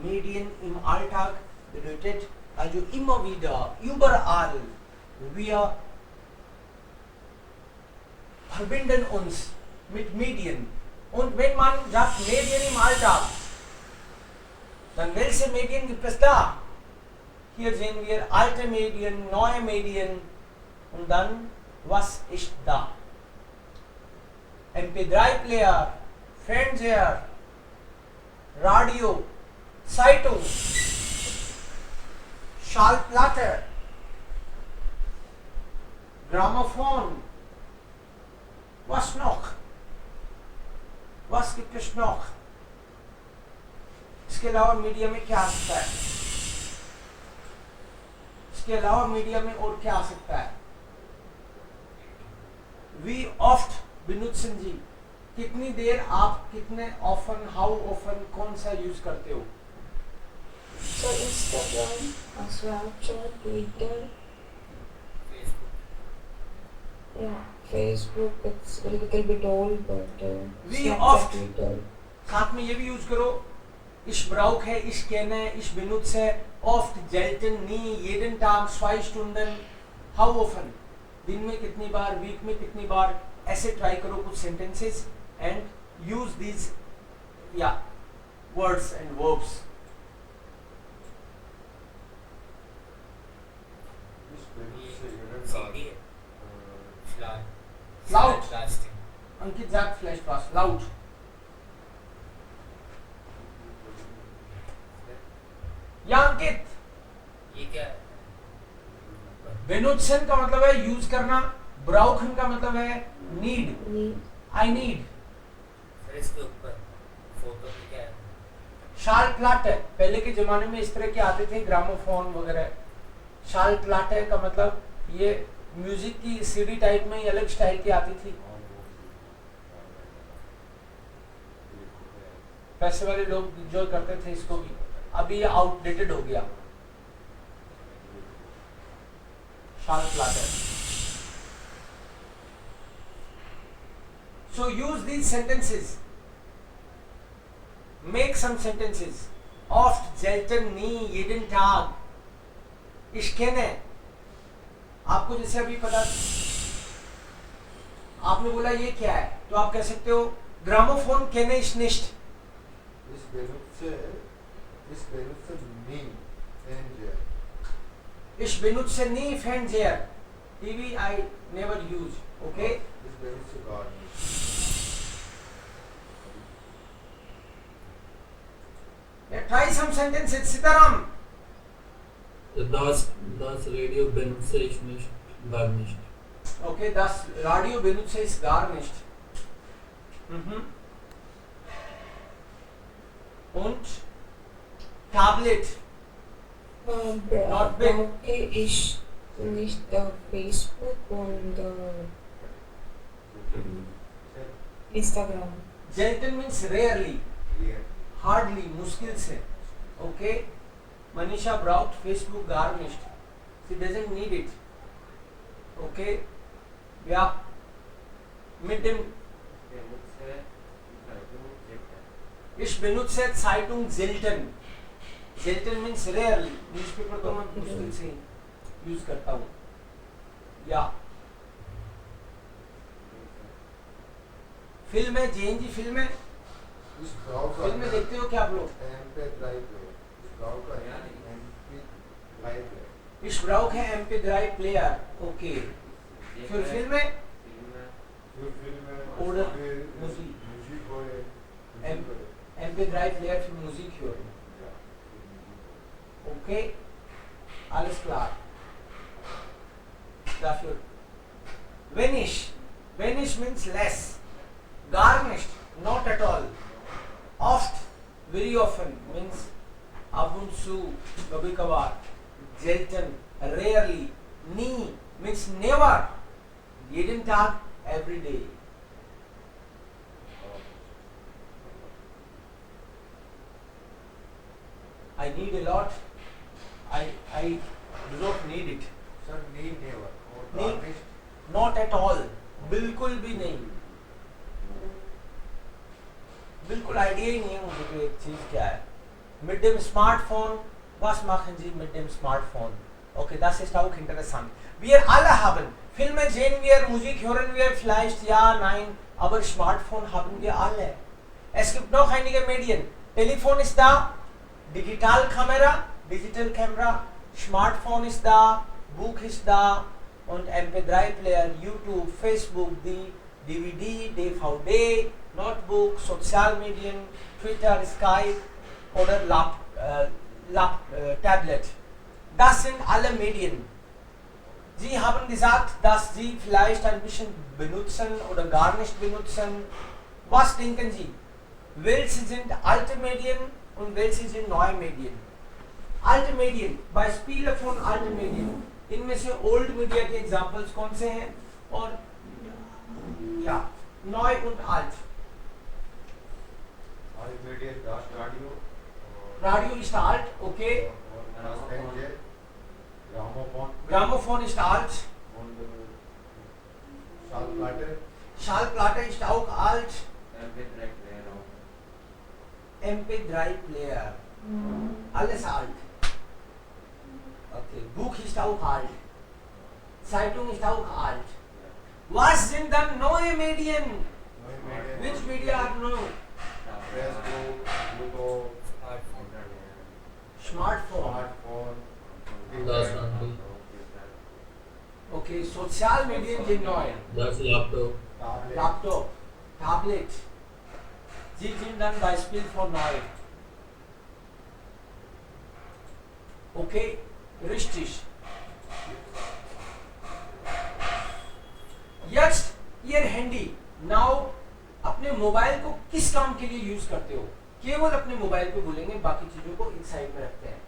Medien im Alltag bedeutet also immer wieder, überall. Wir verbinden uns mit Medien. Und wenn man sagt Medien im Alltag, dann welche Medien gibt es da? Hier sehen wir alte Medien, neue Medien und dann, was ist da? MP3-Player, Fernseher, Radio, Zeitung, Schallplatte, Grammophon. Was noch? Was gibt es noch? इसके अलावा media में क्या आ सकता है? इसके अलावा media में और क्या आ सकता है? Wie oft benutzen Sie? कितनी देर आप कितने often, how often कौन सा यूज करते हो? So Instagram, Snapchat, Twitter. Yeah, Facebook. It's a little bit old, but We Snapchat, oft. Twitter. साथ में ये भी यूज करो. Ich brauche, ich kenne, ich benutze, oft, selten, nie, jeden Tag, 2 Stunden. How often? दिन में कितनी बार, week में कितनी बार? ऐसे ट्राई करो कुछ sentences and use these words and verbs. Laut. Ankit sagt vielleicht was. Laut. या अंकित, ये क्या है? बेनुत्सन का मतलब है यूज करना, ब्राउखन का मतलब है नीड, Need. I need. फिर इसके ऊपर फोटो में क्या है? शाल प्लाट है, पहले के जमाने में इस तरह के आते थे ग्रामोफोन वगैरह. शाल प्लाट है का मतलब ये म्यूजिक की सीडी टाइप में ही अलग स्टाइल की आती थी. पैसे वाले लोग एंजॉय करते थे इसको भी. अभी ये आउटडेटेड हो गया. शाल प्लाट है. So use these sentences. Make some sentences. Oft, selten, nie, jeden Tag. Ich kenne. आपको जैसे अभी पता, आपने बोला ये क्या है, तो आप कह सकते हो gramophone kenne ich nicht. Ich benutze nie Fernseher. TV I never use. Okay? Yeah, try some sentences. Sitaram. Das Radio benutze ich nicht, gar nicht. Okay, das Radio benutze ich gar nicht. Und Tablet. Not big. Brauche ich nicht Facebook und Instagram. Selten means rarely. Hardly, मुश्किल से. Okay? Manisha braucht Facebook gar nicht. She doesn't need it. Okay? Yeah. Mit dem Ich benutze Zeitung selten. Selten means rarely. Newspaper तो मैं मुश्किल से use करता हूँ. या film है, जेएनजी फिल्म है. फिल्म देखते हो क्या आप लोग? Ich brauche MP3 Player. Okay. für Filme oder Musik. MP3 Player für Musik hören. Okay? Alles klar. Dafür. Wenig. Wenig means less. Gar nicht. Not at all. Oft. Very often means ab und zu. कभी कभार. Selten. Rarely. Nie means never. Jeden Tag. Every day. I need a lot. I do not need it. Sir, need never. Need. Not at all. बिल्कुल भी नहीं. बिल्कुल idea ही नहीं है मुझे कि एक चीज क्या है. Mit dem Smartphone, was machen Sie mit dem Smartphone? Okay, das ist auch interessant. Wir alle haben, Filme sehen wir, Musik hören wir vielleicht, ja, nein, aber Smartphone haben wir alle. Es gibt noch einige Medien. Telefon ist da, Digital Kamera, Smartphone ist da, Buch ist da und MP3-Player, YouTube, Facebook, die DVD, DVD, Notebook, Sozialmedien, Twitter, Skype oder Tablet. Das sind alle Medien. Sie haben gesagt, dass Sie vielleicht ein bisschen benutzen oder gar nicht benutzen. Was denken Sie? Welche sind alte Medien und welche sind neue Medien? Alte Medien, Beispiele von alten Medien. इनमें से old media के examples कौन से हैं और या neu und alt. Alte Medien, das Radio. Radio ist alt, okay. Das Fernsehen, Grammophon. Grammophon ist alt. Und Schallplatte. Schallplatte ist auch alt. MP3-Player auch. MP3-Player. Alles alt. Okay. Buch ist auch alt. Zeitung ist auch alt. Was sind dann neue Medien? Neue Medien. Which media are new? Facebook, YouTube, Smartphone. Smartphone. Das Handy. Okay, Sozialmedien sind neu. Das Laptop. Tablet. Laptop, Tablet. Sie sind dann Beispiel von neu. Okay, richtig. Jetzt Ihr Handy. Now अपने mobile को किस काम के लिए use करते हो? केवल अपने मोबाइल पे बोलेंगे, बाकी चीजों को एक साइड में रखते हैं.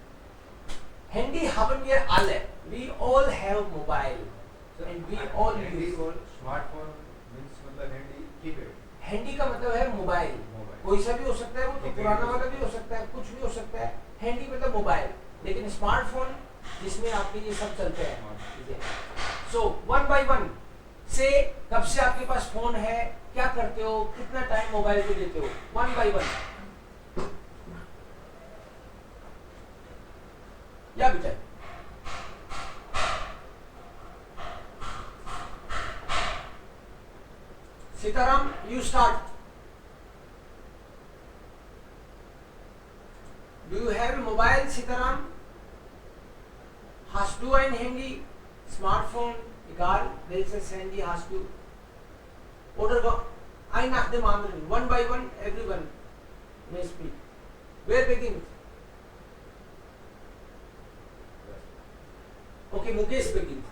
Handy haben wir alle. We all have mobile and we all Handy use. और smartphone means मतलब handy keypad. हैंडी का मतलब है मोबाइल. Mobile. कोई सा भी हो सकता है, वो तो पुराना वाला भी हो सकता है, कुछ भी हो सकता है. हैंडी मतलब मोबाइल. लेकिन स्मार्टफोन जिसमें आपके ये सब चलते हैं. सो वन बाय वन से कब से आपके पास फोन है, क्या करते हो, कितना टाइम मोबाइल पे देते हो, वन बाय वन. या बेटा Sitaram, you start. Do you have a mobile, Sitaram? Hast du ein Handy? Smartphone? Egal, welches Handy hast du? Oder ein nach dem anderen. One by one, everyone may speak. Where begins? Okay, Mukesh begins.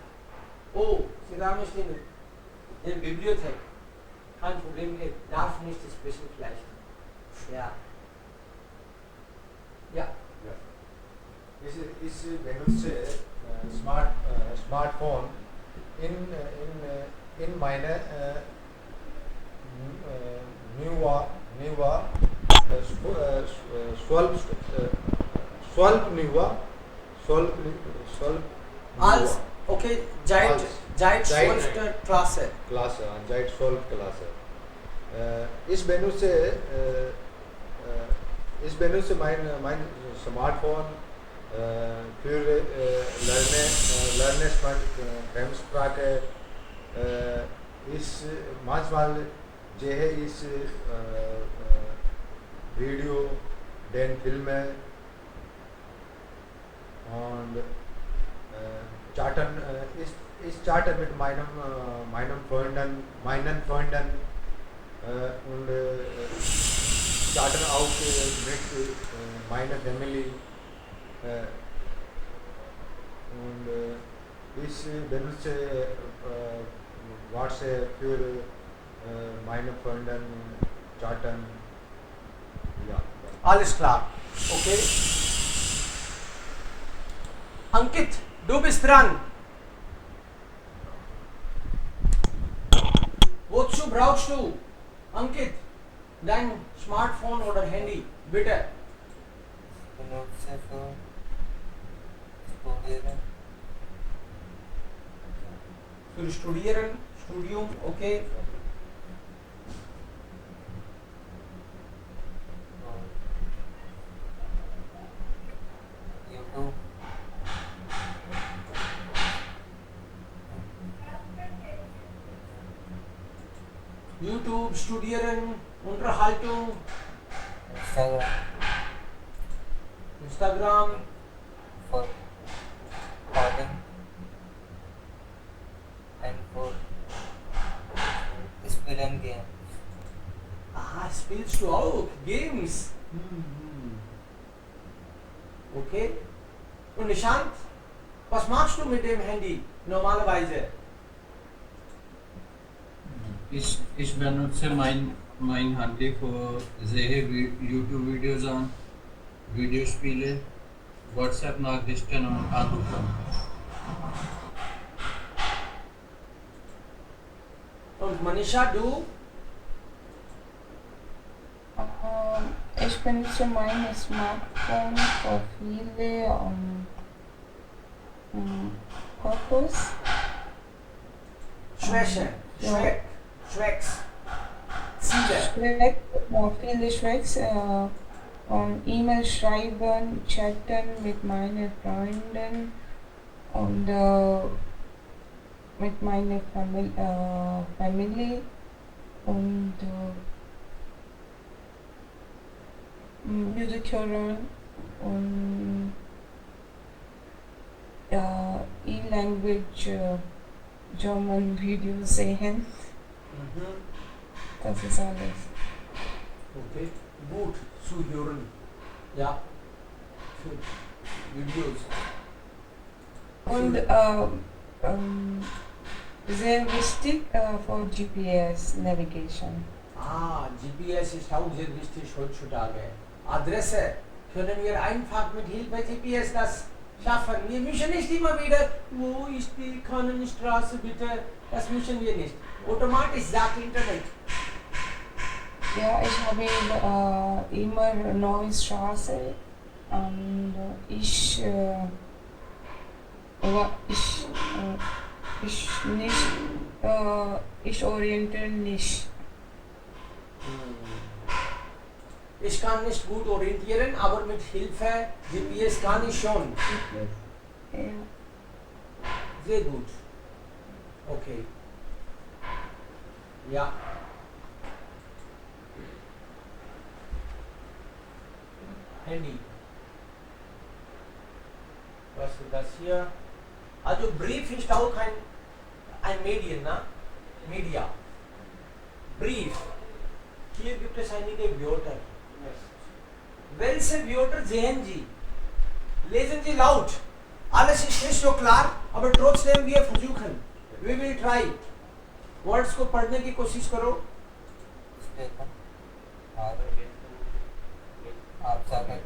Oh, Sitaram ist in der Bibliothek. Kein Problem, er darf nicht sprechen vielleicht. Ja. Ja. इस venue से smartphone in meine newer Als, okay, seit 12. Klasse. seit 12 Klasse. इस venue से mein Smartphone für Lernen Fremdsprache ist manchmal sehe ich Video, den Filme und chatten ist chatten mit meinen Freunden und chatten auch mit meiner Family und ich benutze WhatsApp für meine Freunde chatten. Ja. Alles klar. Okay. Ankit, du bist dran. Wozu brauchst du, Ankit, dein Smartphone oder Handy? Bitte. benutze für Studieren. Für Studieren, Studium, okay. YouTube, Studieren, Unterhaltung, Instagram, for calling and for Spielen game. Spielst du auch? Games. Okay. Und Nishant, was machst du mit dem Handy normalerweise? Ich benutze mein Handy für sehe YouTube-Videos an, Videospiele, WhatsApp-Nachrichten und Anrufen. Und Manisha, du? Ich benutze mein Smartphone für viele Purpose. Schwäche, Ja. Schwächs, Ziele. Schreck, viele Schrecks, E-Mail schreiben, chatten mit meinen Freunden und mit meiner Family und Musik hören und E-Language German Videos sehen. Das ist alles. Okay, gut zu hören. Ja, für Videos. Und sehr wichtig für GPS Navigation. GPS ist auch sehr wichtig heutzutage. Adresse können wir einfach mit Hilfe GPS das schaffen. Wir müssen nicht immer wieder, wo ist die Kannenstraße bitte, das müssen wir nicht. Automatisch sagt Internet. Ja, ich habe immer neue Straße und ich orientiere nicht. Ich kann nicht gut orientieren, aber mit Hilfe GPS kann ich schon. Ja. Sehr gut. Okay. Ja. Handy. Was ist das hier? Also Brief ist auch ein Medien, ne? Media. Brief. Hier gibt es einige Wörter. Welche Wörter sehen Sie? Lesen Sie laut. Alles ist nicht so klar, aber trotzdem wir versuchen. We will try. Words को पढ़ने की कोशिश करो. Speaker और आप जाकर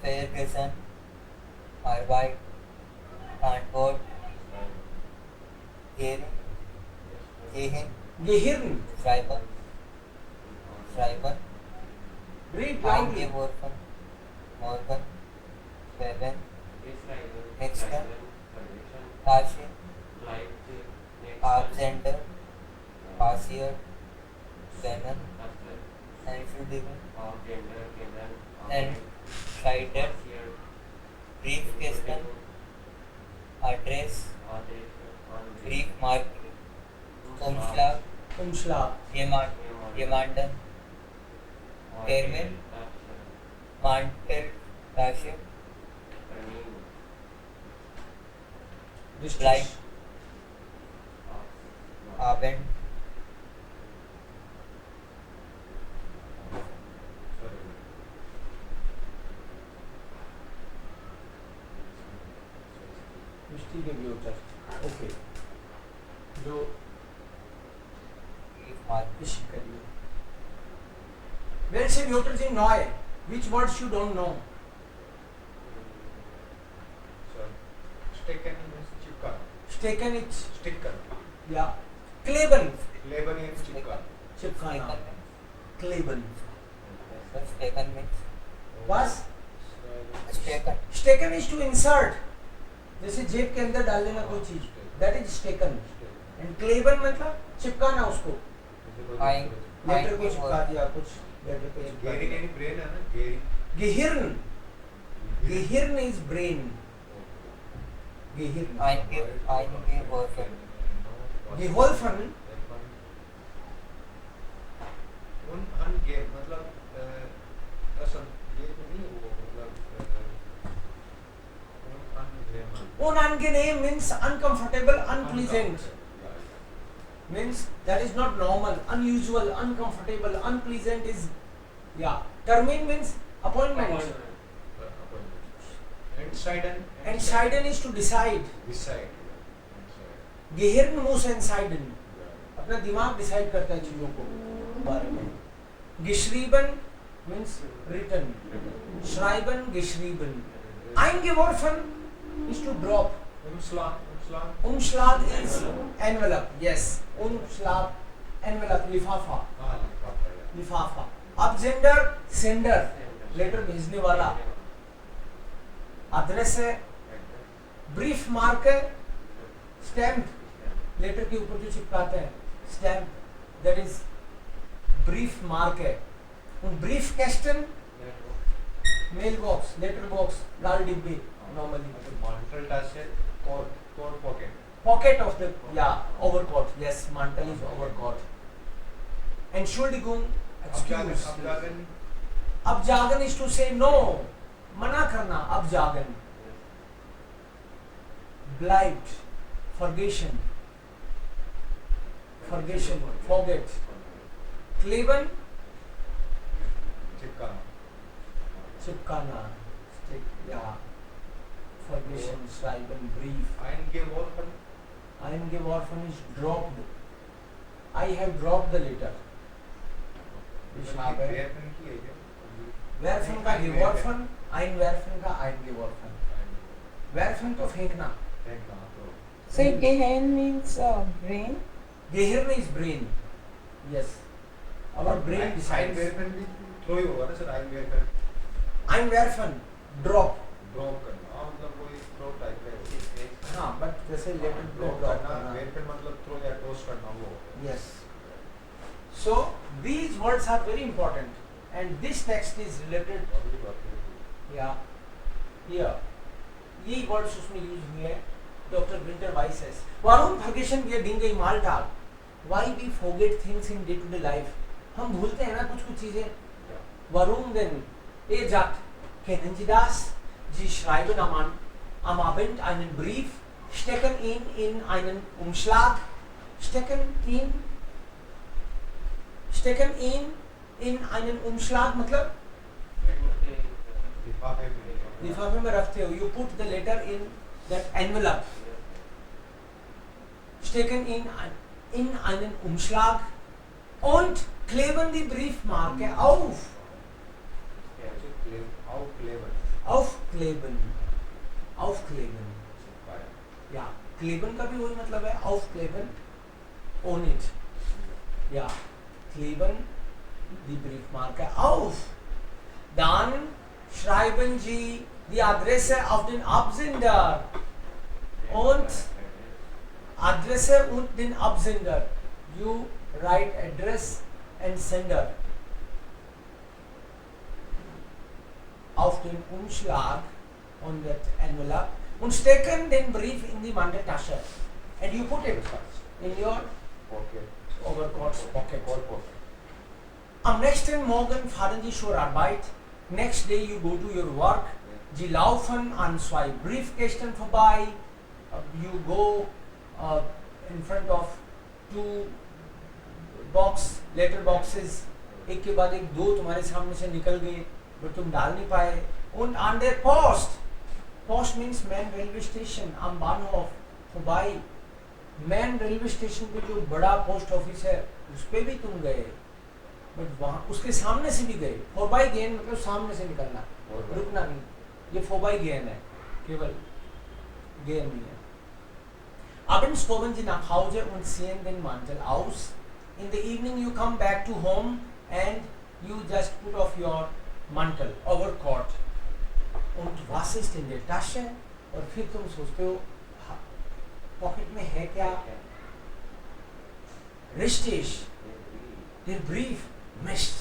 Ferguson, Arbeit, Antwort, Gehirn, Gehirn. Schreiber, Read loudly. Eingeworfen, Morgen, Weben, Extra, Tasche, Absender, Passier, Banner, Entschuldigung, Entscheider, Briefkästen, Adress, Briefmarke, Umschlag, Umschlag. Jemanden, Termin, Manteltasche, Light, Abend, Wichtige Wörter. Okay. जो Briefmarke, इसी करिए. Welche Wörter sind neu? Which words you don't know? Stecken means चिपका. Stecken it. Sticker. Ja. Kleben. Label means चिपका. चिपकाना. Kleben. Stecken means Was? Stecken. Stecken is to insert. जैसे जेब के अंदर डाल देना कोई चीज. That is stecken. And kleben मतलब चिपकाना उसको. लेटर को चिपका दिया कुछ. लेटर को चिपका Gehirn दिया. यानी brain है ना? Gehirn. Gehirn. Gehirn is brain. Gehirn. Eingeworfen, geholfen अनगेम मतलब असम ये तो नहीं वो मतलब unangenehm means uncomfortable, unpleasant. Means that is not normal, unusual, uncomfortable, unpleasant is, yeah. Termin means appointment. Entscheiden is to decide. Gehirn muss entscheiden. अपना दिमाग decide करता है चीजों को बारे में. Geschrieben means written. Schreiben, geschrieben. Eingeworfen is to drop. Umschlag is envelope. Yes. Umschlag, envelope, लिफाफा. लिफाफा. Absender, sender. लेटर भेजने वाला. एड्रेस है. ब्रीफ मार्क है. स्टैम्प. लेटर के ऊपर जो चिपकाते हैं. स्टैम्प. दैट इज ब्रीफ मार्क है. उन ब्रीफ कैस्टन. मेल बॉक्स, लेटर बॉक्स, लाल डिब्बे. Normally. Mantle tasse coat pocket. Pocket of the, yeah, overcoat. Yes, mantle is overcoat. Entschuldigung, excuse. Abjagen is to say no. मना करना. Abjagen. Bleibt. Vergessen. Vergessen. Forget. Kleben. चिपकाना. Stick. Yeah. Vergessen, schreiben, brief. Eingeworfen is dropped. I have dropped the letter. Werfen का geworfen, einwerfen का eingeworfen. Werfen तो फेंकना. So Gehirn means brain. Gehirn is brain. Yes. Our brain decides. Einwerfen, drop. हाँ, but जैसे letter drop करना. मतलब throw या toss करना वो. Yes. So these words are very important, and this text is related. Yeah. Here. ये words उसमें use हुए हैं. Dr. Winter Weiss says, warum vergessen wir Dinge im Alltag? Why we forget things in day-to-day life? हम भूलते हैं ना कुछ चीजें. Warum denn? Sagt, kennen Sie das? Sie schreiben am Abend einen Brief, stecken ihn in einen Umschlag, stecken ihn in einen Umschlag मतलब लिफाफे में रखते हो. You put the letter in that envelope. Stecken in einen Umschlag und kleben die Briefmarke auf. Aufkleben. Ja, kleben का भी वही मतलब है. Aufkleben. On it. Ja, kleben die Briefmarke auf. Dann schreiben Sie die Adresse auf den Absender. Und Adresse und den Absender. You write address and sender. Auf den Umschlag on that envelope und stecken den Brief in die Manteltasche and you put it in your overcoat pocket. Am nächsten Morgen fahren Sie zur Arbeit. Next day you go to your work. Sie laufen an zwei Briefkästen vorbei. You go in front of two letter boxes. एक के बाद एक दो तुम्हारे सामने से निकल गए but तुम डाल नहीं पाए. Und an der Post. Post means main railway station. Am Bahnhof vorbei. Main railway station पे जो बड़ा पोस्ट ऑफिस है उस पे भी तुम गए. बट वहाँ उसके सामने से भी गए. vorbei gehen मतलब सामने से निकलना. रुकना नहीं. ये vorbei gehen है. केवल gehen नहीं है. Abends kommen Sie nach Hause und ziehen den Mantel aus. In the evening you come back to home and you just put off your mantle, overcoat. Und was ist in der Tasche? और फिर तुम सोचते हो pocket में है क्या? Richtig. Der Brief. Mist.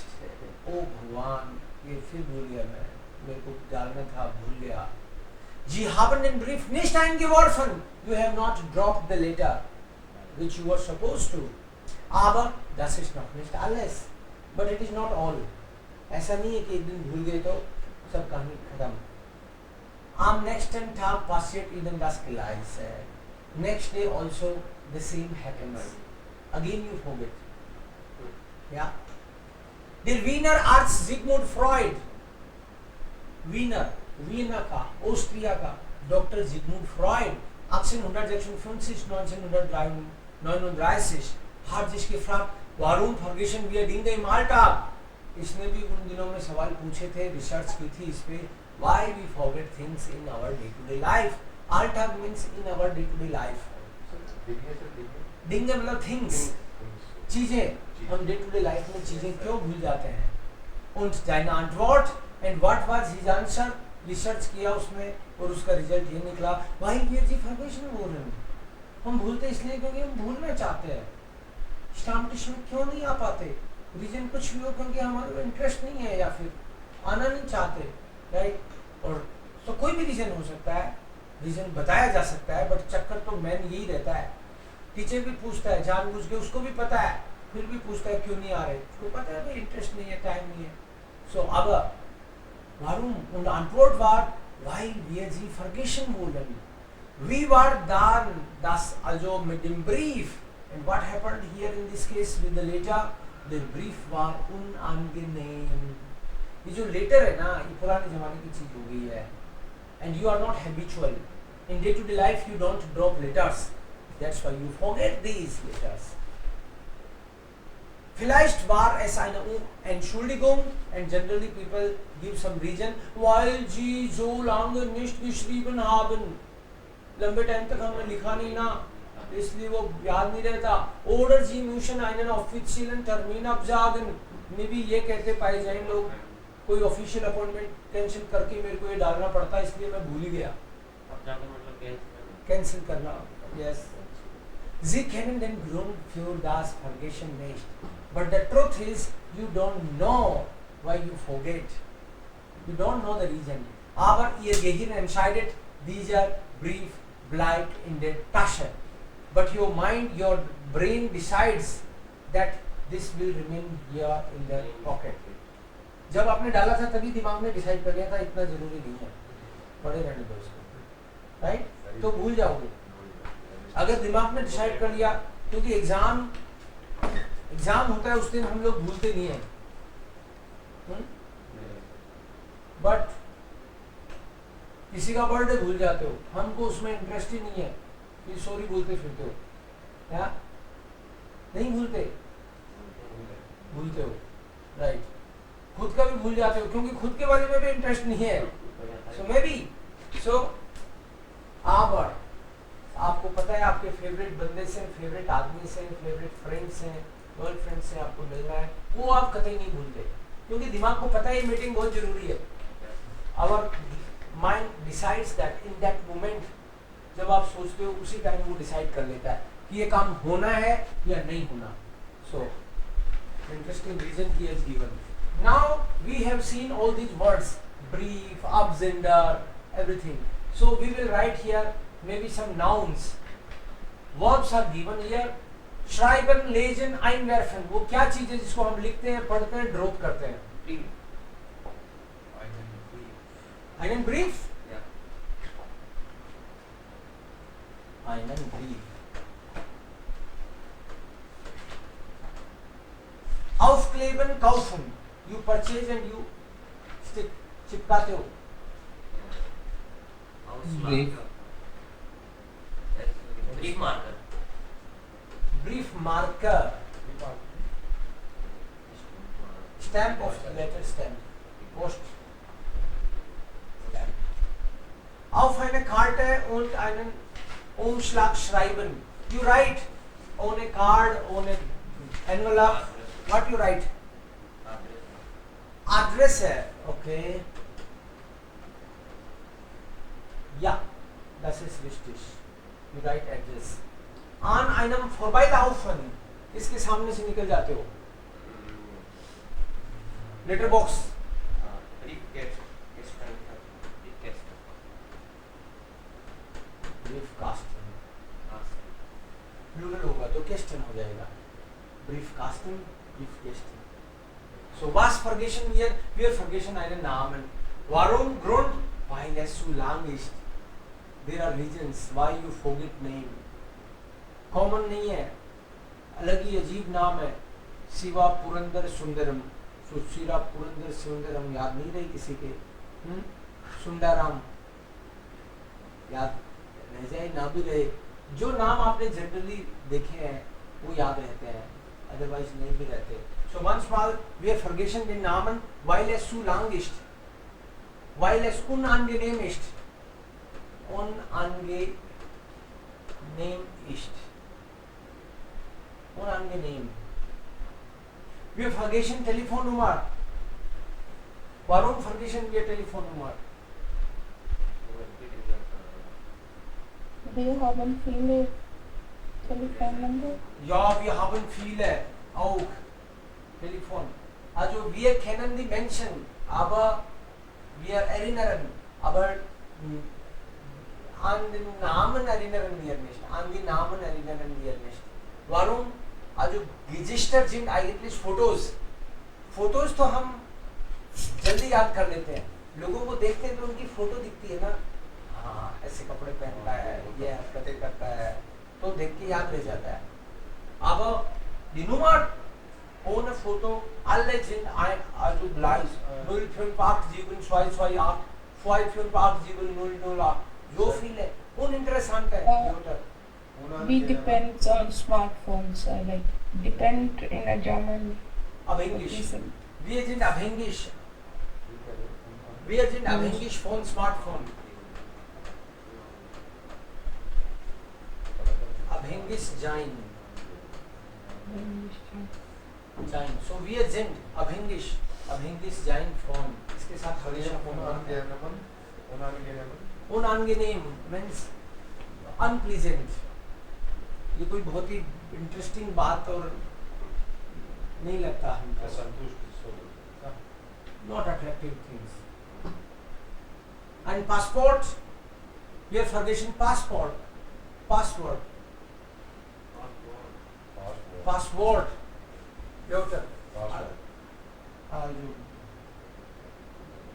ओ भगवान, ये फिर भूल गया मैं. मेरे को डालना था, भूल गया. Sie haben den Brief nicht eingeworfen. You have not dropped the letter. which you were supposed to. Aber das ist noch nicht alles. But it is not all. ऐसा नहीं है कि एक दिन भूल गए तो सब कहानी खत्म. Am nächsten Tag passiert ihnen das Gleiche. Next day also the same happens. Again you forget. Yeah. Der Wiener Arzt Sigmund Freud, Wiener का, Austria का Dr. Sigmund Freud 1856 1939 hat sich gefragt, warum vergessen wir Dinge im Alltag? इसने भी उन दिनों में सवाल पूछे थे, रिसर्च की थी इस पे. Why we forget things in our day-to-day life? Alltag means in our day-to-day life. Dinge मतलब things, चीजें. हम day-to-day life में चीजें क्यों भूल जाते हैं? Und seine Antwort and what was his answer? Research किया उसमें और उसका रिजल्ट ये निकला, why we vergessen wollen? हम भूलते इसलिए क्योंकि हम भूलना चाहते हैं. स्टाम्पिश में क्यों नहीं आ पाते? रीजन कुछ भी हो, क्योंकि हमारा इंटरेस्ट नहीं है या फिर आना नहीं चाहते, राइट? और तो कोई भी रीजन हो सकता है, रीजन बताया जा सकता है, बट चक्कर तो मेन यही रहता है. टीचर भी पूछता है जानबूझ के, उसको भी पता है, फिर भी पूछता है क्यों नहीं आ रहे, उसको पता है भाई इंटरेस्ट नहीं है, टाइम नहीं है. सो अब warum und Antwort war, weil wir sie vergessen wollen. We were dann das also mit dem Brief. And what happened here in this case with the letter? The brief war unangenehm. ये जो letter है ना, ये पुराने जमाने की चीज हो गई है. And you are not habitual. In day-to-day life you don't drop letters. That's why you forget these letters. Vielleicht war es eine Entschuldigung, and generally people give some reason, weil sie so lange nicht geschrieben haben. लंबे time तक हमने लिखा नहीं ना, इसलिए वो याद नहीं रहता. Oder sie müssen einen offiziellen Termin absagen. में भी ये कहते पाए जाए लोग, कोई ऑफिशियल अपॉइंटमेंट कैंसिल करके मेरे को ये डालना पड़ता, इसलिए मैं भूल ही गया. कैंसिल करना. Yes. Sie kennen den Grund für das Vergessen nicht. But the truth is, you don't know why you forget. You don't know the reason. Aber ihr Gehirn entscheidet, dieser Brief bleibt in der Tasche. But your mind, your brain decides that this will remain here in the pocket. जब आपने डाला था तभी दिमाग ने decide कर लिया था इतना जरूरी नहीं है, पढ़े रहने दो इसको, राइट? तो भूल जाओगे. अगर दिमाग ने डिसाइड कर लिया, क्योंकि एग्जाम होता है उस दिन हम लोग भूलते नहीं है. बट किसी का बर्थडे भूल जाते हो, हमको उसमें इंटरेस्ट ही नहीं है, फिर सॉरी बोलते फिरते हो. क्या नहीं भूलते हो, राइट? खुद का भी भूल जाते हो क्योंकि खुद के बारे में भी इंटरेस्ट नहीं है. सो मे बी आवर आपको पता है आपके फेवरेट बंदे से, फेवरेट आदमी से, फेवरेट फ्रेंड से, गर्लफ्रेंड से आपको मिल रहा है, वो आप कतई नहीं भूलते क्योंकि दिमाग को पता है मीटिंग बहुत जरूरी है. Our mind decides that in that moment, जब आप सोचते हो उसी टाइम वो डिसाइड कर लेता है कि ये काम होना है या नहीं होना. So interesting reason key is given. Now we have seen all these words, ब्रीफ, absender, everything. So we will write here maybe some nouns. Verbs are given here. Schreiben, lesen, einwerfen. वो क्या चीज है जिसको हम लिखते हैं, पढ़ते हैं, ड्रॉप करते हैं? Einen Brief? Einen Brief. Aufkleben, kaufen. You purchase and you stick. चिपकाते हो. Brief. Brief marker. Brief marker. Stamp of letter stamp. Post. Stamp. Auf eine Karte und einen Umschlag schreiben. You write on a card, on an envelope. What you write? Address है. Okay. Ja, das ist richtig. You write address. An einem vorbeilaufen. इसके सामने से निकल जाते हो. Letter box. ब्रीफ कास्ट. Plural होगा तो क्वेश्चन हो जाएगा, ब्रीफ कास्टिंग, ब्रीफ कास्टिंग. So was vergessen wir vergessen einen Namen. Warum Grund? Weil es zu lang ist. There are reasons why you forget name. Common नहीं है, अलग ही अजीब नाम है. शिवा पुरंदर सुंदरम. सुशीला पुरंदर सुंदरम याद नहीं रही किसी के. सुंदराम याद रह जाए, ना भी रहे. जो नाम आपने जनरली देखे हैं वो याद रहते हैं, अदरवाइज नहीं भी रहते. So once more we have vergessen den Namen, weil es zu lang ist, weil es unangenehm ist, unangenehm ist, unangenehm. Wir vergessen Telefonnummer. Warum vergessen wir Telefonnummer? Wir haben viele Telefonnummer. Ja, wir haben viele auch. Telefon. Also wir kennen die Menschen, aber wir erinnern, aber an den Namen erinnern wir nicht. An die Namen erinnern wir nicht. Warum? Also registered sind eigentlich Fotos. Fotos तो हम जल्दी याद कर लेते हैं. लोगों को देखते हैं तो उनकी फोटो दिखती है ना, हाँ ऐसे कपड़े पहनता है, ये हरकतें करता है, तो देख के याद रह जाता है. Aber die Nummer ohne Foto, alle sind also gleich. 05872228 55870008. So viele. Uninteressant है. We depends on smartphones. Like depend in a German. Abhängig. Wir sind abhängig. Wir sind abhängig von Smartphone. Abhängig sein. So wir sind abhängig sein von. इसके साथ हमेशा unangenehm means unpleasant. ये कोई बहुत ही interesting बात और नहीं लगता हमको. Not attractive things. And passport, we are forgetting passport, password, password. Doctor.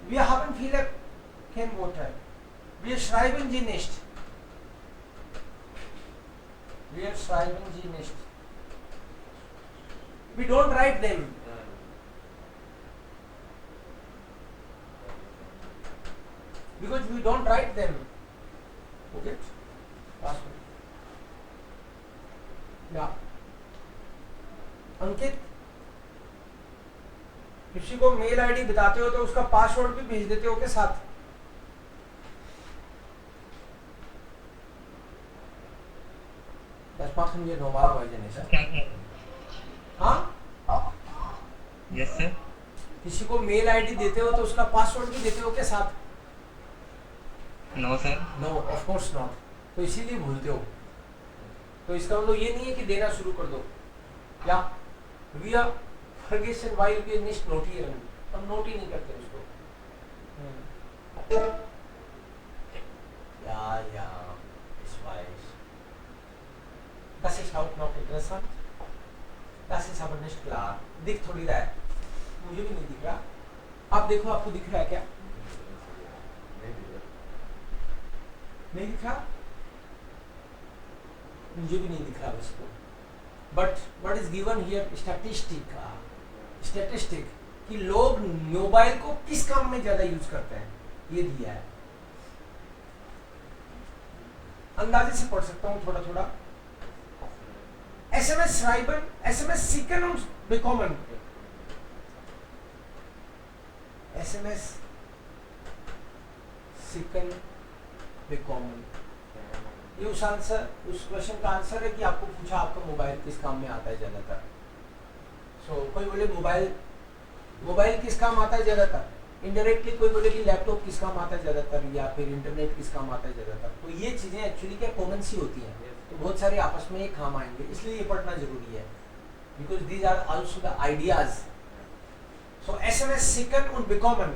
Wir haben viele Kennwörter. Wir schreiben sie nicht. Wir schreiben sie nicht. We don't write them. Because we don't write them. Okay? Password. Yeah. अंकित, किसी को mail ID बताते हो तो उसका password भी भेज देते हो के साथ. Das machen wir normalerweise nicht. हाँ? Yes sir. किसी को मेल आईडी देते हो तो उसका पासवर्ड भी देते हो के साथ. No sir. No of course not. तो इसीलिए भूलते हो. तो इसका मतलब ये नहीं है कि देना शुरू कर दो. या we are vergessen while we nicht notieren. हम नोट ही नहीं करते उसको. Ja, ich weiß. Das ist auch noch interessant. Das ist aber nicht klar. दिख थोड़ी रहा है. मुझे भी नहीं दिख रहा. आप देखो, आपको दिख रहा है क्या? नहीं दिख रहा? मुझे भी नहीं दिख रहा उसको. But what is given here statistic कि लोग मोबाइल को किस काम में ज्यादा यूज करते हैं, ये दिया है. अंदाजे से पढ़ सकता हूँ थोड़ा थोड़ा. SMS schreiben, SMS schicken und bekommen. SMS schicken bekommen. ये उस क्वेश्चन का आंसर है कि आपको पूछा आपका मोबाइल किस काम में आता है ज्यादातर. कोई बोले मोबाइल किस काम आता है ज्यादातर. इनडायरेक्टली कोई बोले कि लैपटॉप किस काम आता है ज्यादातर, या फिर इंटरनेट किस काम आता है ज्यादातर. तो ये चीजें एक्चुअली क्या कॉमन सी होती हैं, तो बहुत सारे आपस में ये काम आएंगे, इसलिए ये पढ़ना जरूरी है. Because these are also the ideas. So SMS schicken und bekommen.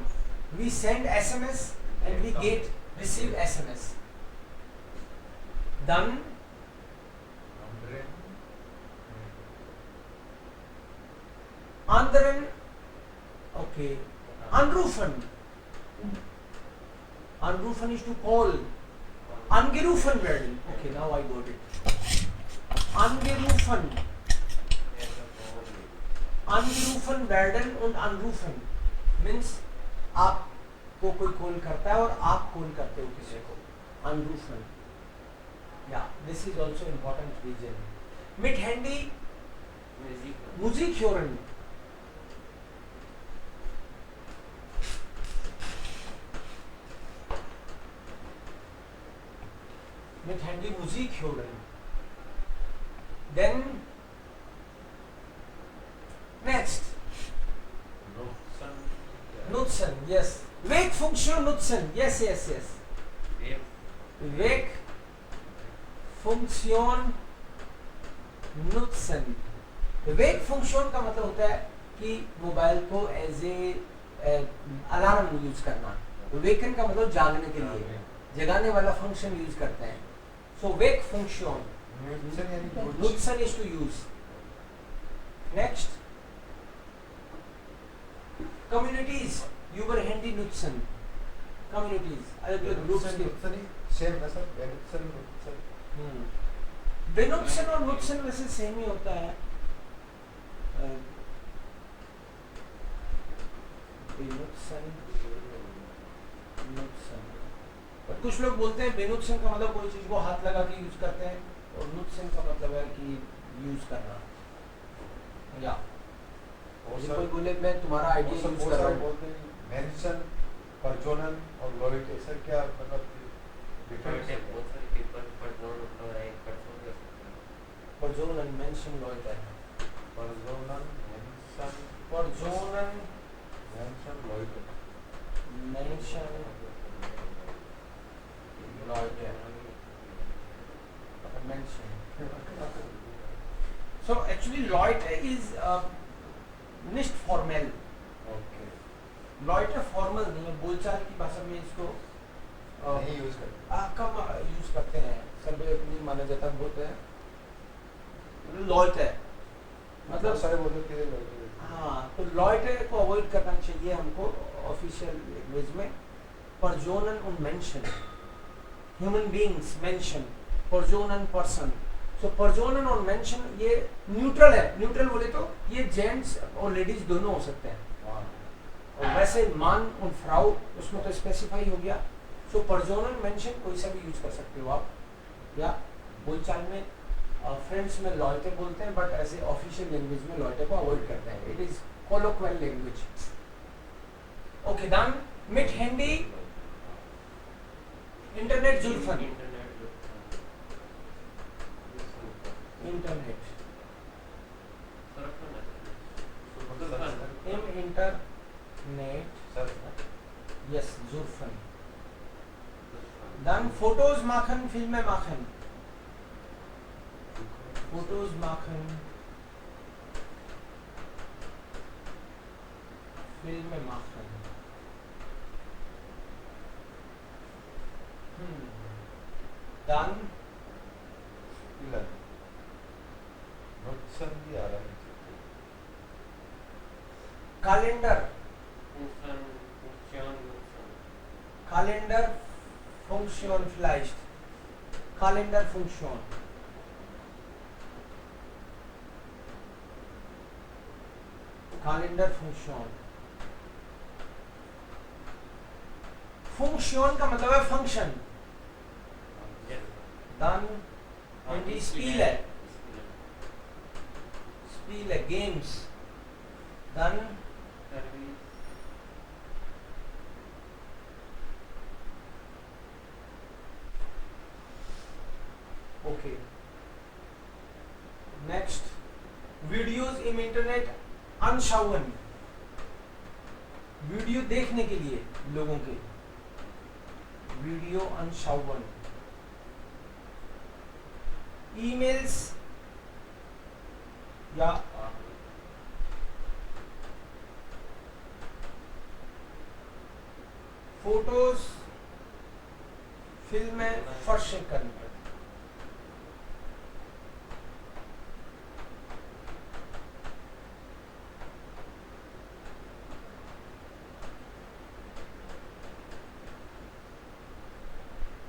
We send SMS and we receive SMS. Dann Anderen, okay. Anrufen. Anrufen is to call. Angerufen werden. Okay, now I got it. Angerufen. Angerufen werden und anrufen means आपको कोई call करता है और आप call करते हो किसी को. Anrufen. Yeah, this is also important region. Mit Handy Musik hören. Mit Handy Musik hören. Then next nutzen, yes. Wegfunktion nutzen, yes. Wegfunktion nutzen. Wegfunktion का मतलब होता है कि मोबाइल को एज ए अलार्म यूज करना. वेकन का मतलब जागने के लिए, जगाने वाला फंक्शन यूज करते हैं. सो Wegfunktion. Nutzen is to use. Next. Communities. Über Handy nutzen. Communities. Also groups. Same ना सर, बेनुत्सन. बेनुत्सन और नुत्सन वैसे सेम ही होता है. बेनुत्सन, नुत्सन. पर कुछ लोग बोलते हैं बेनुत्सन का मतलब कोई चीज को हाथ लगा के यूज करते हैं, और नुत्सन का मतलब है कि यूज करना. या कोई बोले मैं तुम्हारा आइडिया यूज कर रहा हूँ. मेंशन, परजोनन और लॉयल्टी ऐसा क्या मतलब डिफरेंस है? बहुत सारे पेपर परजोनन और एक परजोनन. परजोनन मेंशन लॉयल्टी. परजोनन, मेंशन, परजोनन, मेंशन, लॉयल्टी. मेंशन लॉयल्टी. Mention. So actually Leute is nicht formell. Okay. Leute formal नहीं है, बोलचाल की भाषा में इसको नहीं यूज करते. कम यूज करते हैं. सब नहीं माना जाता, बोलते हैं Leute. मतलब सारे बोलते किधर लॉयल्टी. हाँ, तो Leute को अवॉइड करना चाहिए हमको ऑफिशियल लैंग्वेज में. Personen und Menschen. Human beings, Menschen. Personen, person. So Personen और Menschen ये न्यूट्रल है. न्यूट्रल बोले तो ये जेंट्स और लेडीज दोनों हो सकते हैं. और वैसे मान और फ्राउ उसमें तो स्पेसिफाई हो गया. सो Personen, Menschen कोई सा भी यूज कर सकते हो आप. या बोलचाल में फ्रेंड्स में लॉयटे बोलते हैं, बट ऐसे ऑफिशियल लैंग्वेज में लॉयटे को अवॉइड करते हैं. It is colloquial language. Okay, done. मिट हैंडी इंटरनेट जुल्फन. Internet internet. यस, जुल्फन. Dann Fotos machen, Filme machen. Fotos machen, Filme machen. Dann नुत्सन भी आ रहा है. Kalender. Kalender Funktion vielleicht. Kalender Funktion. Kalender Funktion. Funktion का मतलब है function. Dann Handy Spiele. Spiele, Games. Dann okay. Next, videos im Internet anschauen. Video देखने के लिए लोगों के. Video anschauen. ईमेल्स या फोटोज, फिल्में फर्श करने.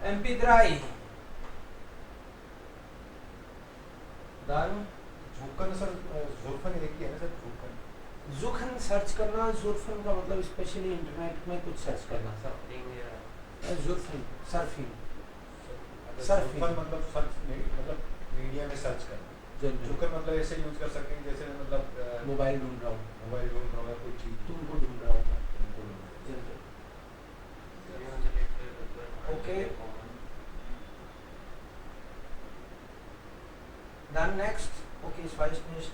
MP3 done झुकन सर जुल्फन एक ही है ना सर झुकन जुखन सर्च करना जुल्फन का मतलब स्पेशली इंटरनेट में कुछ सर्च करना जुल्फन सर्फिंग सर्फिंग जुल्फन मतलब सर्च नहीं मतलब मीडिया में सर्च करना झुकन मतलब ऐसे यूज कर सकते हैं जैसे मतलब मोबाइल ढूंढ रहा हूँ मोबाइल ढूंढ रहा हूँ कोई चीज तुमको ढूंढ रहा हूँ okay dann next okay ich weiß nicht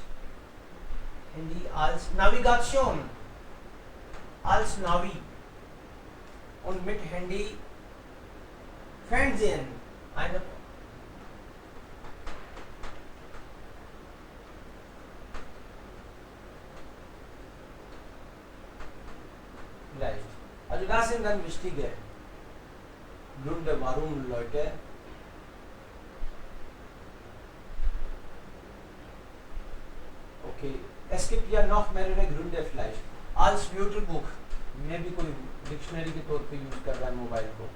Handy als Navigation als Navi und mit Handy Fernsehen eine vielleicht also das sind dann wichtige Gründe warum Leute okay es gibt ja noch mehrere Gründe vielleicht als Wörterbuch में भी कोई dictionary के तौर पे use कर रहा है mobile को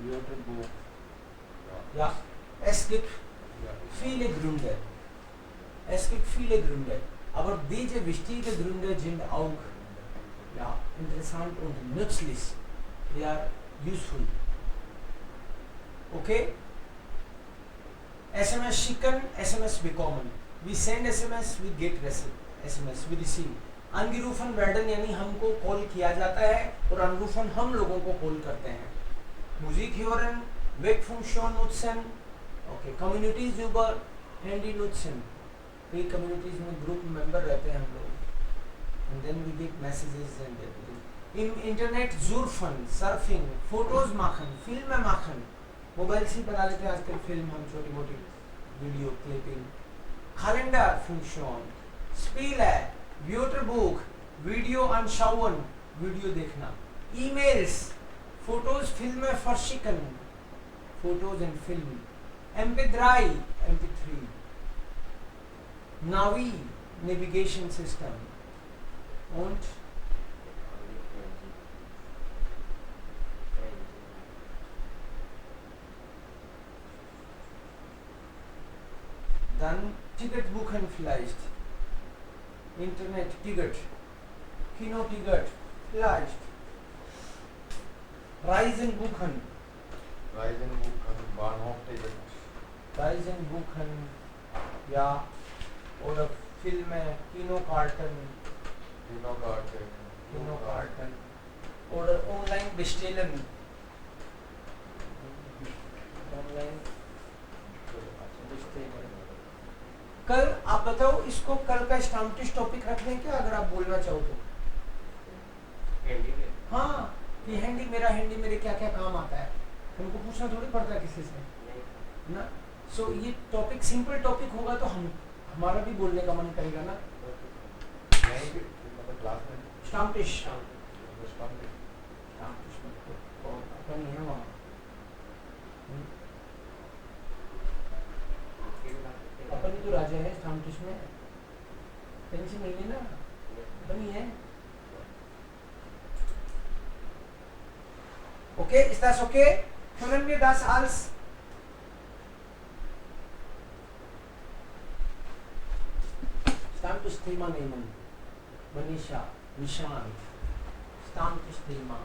Wörterbuch ja es gibt viele Gründe es gibt viele Gründe aber diese wichtigen Gründe sind auch ja interessant und nützlich they are useful okay SMS schicken SMS bekommen we send SMS we get SMS we receive angerufen werden यानी हमको call किया जाता है और angerufen हम लोगों को call करते हैं Musik hören Wegfunktion nutzen okay communities über Handy nutzen कई communities में ग्रुप मेंबर रहते हैं हम लोग and then we get messages and everything im Internet surfen surfing photos machen फिल्में machen मोबाइल से बना लेते हैं आजकल फिल्म हम छोटी मोटी video clipping Kalender Funktion Spiele Wörterbuch Video anschauen video देखना ईमेल्स फोटोज फिल्में verschicken photos and film MP3 MP3 Navi Navigation System und dann Ticket buchen vielleicht Internet Ticket Kino Ticket vielleicht Reisen buchen Reisen buchen Bahnhof Ticket Reisen buchen ja oder Filme Kinokarten Kinokarten oder online bestellen online bestellen कल आप बताओ इसको कल का स्टाम्पिश topic रख दें क्या अगर आप बोलना चाहो तो हाँ ये हैंडी मेरे क्या क्या काम आता है हमको पूछना थोड़ी पड़ता है किसी से ना सो ये टॉपिक सिंपल टॉपिक होगा तो हम हमारा भी बोलने का मन करेगा ना नहीं मतलब क्लास में स्टाम्पिश स्टाम्पिश अपन है वहाँ अपन ही तो राजा है स्टाम्पिश में टेंशन नहीं है ना अपन ही है okay ist das okay können wir das als Stammtischthema nehmen Manisha Vishant Stammtischthema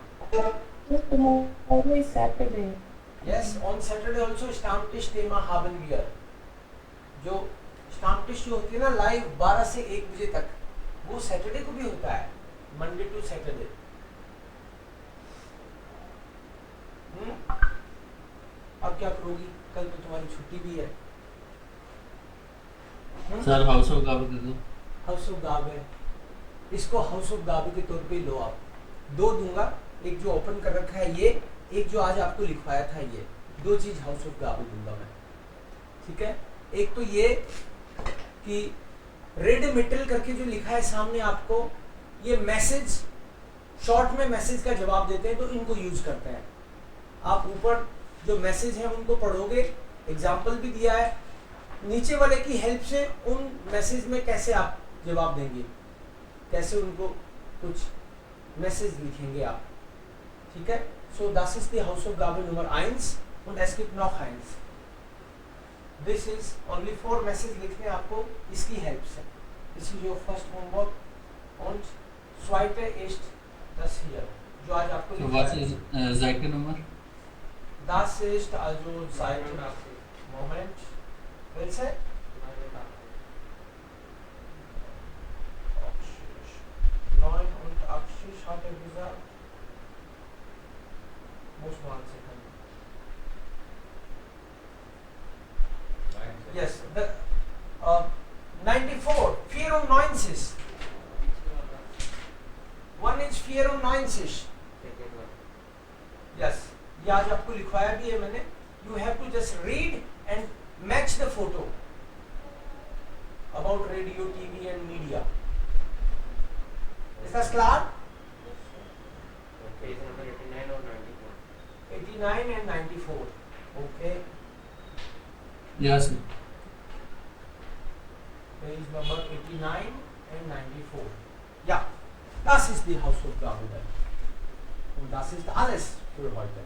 Just tomorrow is Saturday. yes on Saturday also Stammtischthema haben wir जो स्टाम्पिश जो होती है ना लाइव 12 से 1 बजे तक वो सैटरडे को भी होता है मंडे टू सैटरडे अब क्या करोगी कल तो तुम्हारी छुट्टी भी है सर हाउस ऑफ गावे दे दो हाउस ऑफ गावे इसको हाउस ऑफ गावे के तौर पे लो आप दो दूंगा एक जो ओपन कर रखा है ये एक जो आज आपको लिखवाया था ये दो चीज हाउस ऑफ गावे दूंगा मैं ठीक है एक तो ये कि रेड मेटल करके जो लिखा है सामने आपको ये मैसेज शॉर्ट में मैसेज का जवाब देते हैं तो इनको यूज करते हैं आप ऊपर जो मैसेज है उनको पढ़ोगे एग्जाम्पल भी दिया है नीचे वाले की हेल्प से उन मैसेज में कैसे आप जवाब देंगे कैसे उनको कुछ मैसेज लिखेंगे आप ठीक है So das ist die Hausaufgabe Nummer 1 und es gibt noch eins. This is only 4 Messages लिखने आपको इसकी help से. This is your first homework und zweite ist das hier, जो आज आपको So लिखना what है. is Seite Nummer? Das ist also Seite, Moment, welche? 89 hat er gesagt. Muss man second. Yes, the 94, 94. One is 94. Yes, ये आज आपको लिखवाया भी है मैंने. You have to just read and match the photo about radio, TV and media. Is that clear? Page number 89 or 94. 89 and 94. Okay. Yes. Page number 89 and 94. Ja, das ist die Hausaufgabe dann. Und das ist alles für heute.